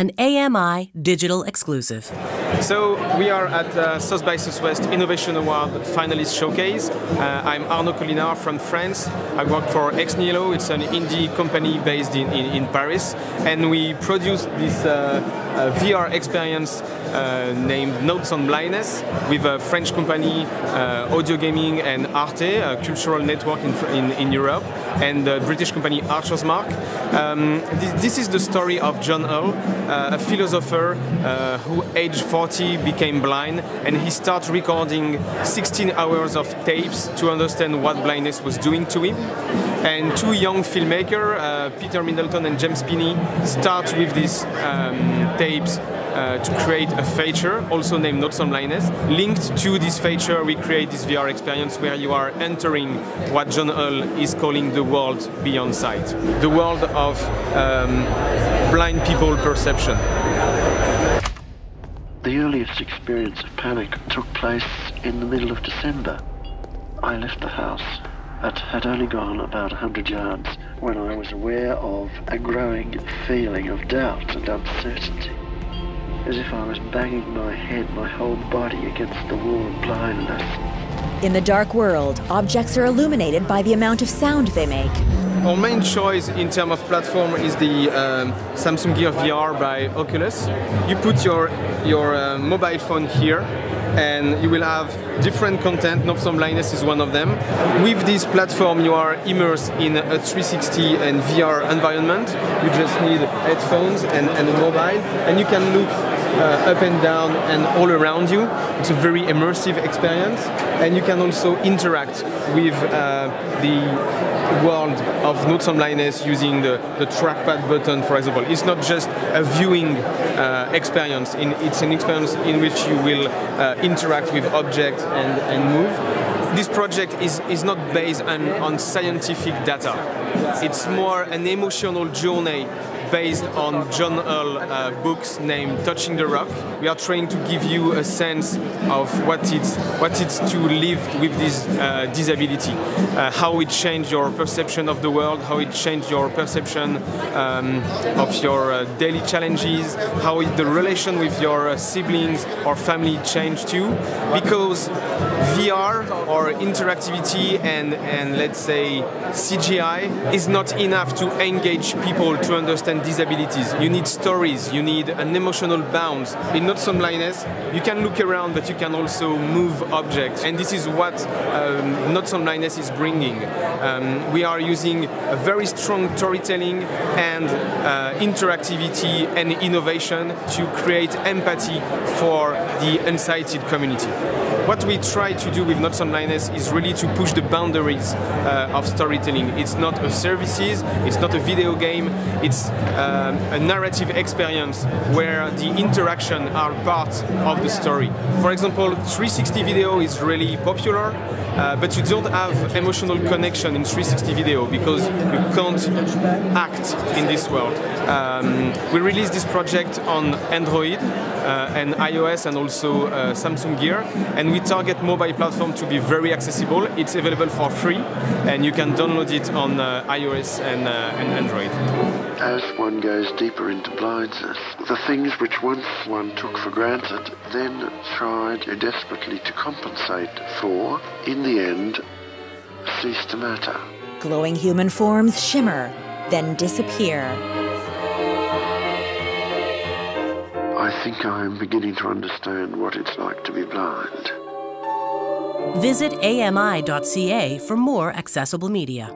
an AMI digital exclusive. So we are at South by Southwest Innovation Award Finalist Showcase. I'm Arnaud Collinard from France. I work for Ex Nihilo. It's an indie company based in Paris. And we produced this VR experience named Notes on Blindness with a French company, Audio Gaming and Arte, a cultural network in Europe, and the British company Archer's Mark. This is the story of John Hull, a philosopher who, aged 40, became blind, and he started recording 16 hours of tapes to understand what blindness was doing to him. And two young filmmakers, Peter Middleton and James Spinney, start with these tapes to create a feature, also named Notes on Blindness. Linked to this feature, we create this VR experience where you are entering what John Hull is calling the world beyond sight, the world of blind people perception. The earliest experience of panic took place in the middle of December. I left the house but had only gone about 100 yards when I was aware of a growing feeling of doubt and uncertainty, as if I was banging my head, my whole body against the wall of blindness. In the dark world, objects are illuminated by the amount of sound they make. Our main choice in terms of platform is the Samsung Gear VR by Oculus. You put your mobile phone here, and you will have different content. Notes on Blindness is one of them. With this platform, you are immersed in a 360 and VR environment. You just need headphones and a mobile, and you can look up and down and all around you. It's a very immersive experience, and you can also interact with the world of Notes on Blindness using the trackpad button, for example. It's not just a viewing experience, it's an experience in which you will interact with objects and move. This project is not based on scientific data. It's more an emotional journey based on John Hull books named Touching the Rock. We are trying to give you a sense of what it's to live with this disability, how it changed your perception of the world, how it changed your perception of your daily challenges, how the relation with your siblings or family changed too, because VR or interactivity and let's say CGI is not enough to engage people to understand disabilities. You need stories, you need an emotional bounce. In Notes on Blindness, you can look around, but you can also move objects. And this is what Notes on Blindness is bringing. We are using a very strong storytelling and interactivity and innovation to create empathy for the unsighted community. What we try to do with Notes on Blindness is really to push the boundaries of storytelling. It's not a services, it's not a video game, it's a narrative experience where the interaction are part of the story. For example, 360 video is really popular, but you don't have emotional connection in 360 video because you can't act in this world. We released this project on Android and iOS and also Samsung Gear, and we target mobile platform to be very accessible. It's available for free, and you can download it on iOS and Android. As one goes deeper into blindness, the things which once one took for granted, then tried desperately to compensate for, in the end, cease to matter. Glowing human forms shimmer, then disappear. I think I am beginning to understand what it's like to be blind. Visit ami.ca for more accessible media.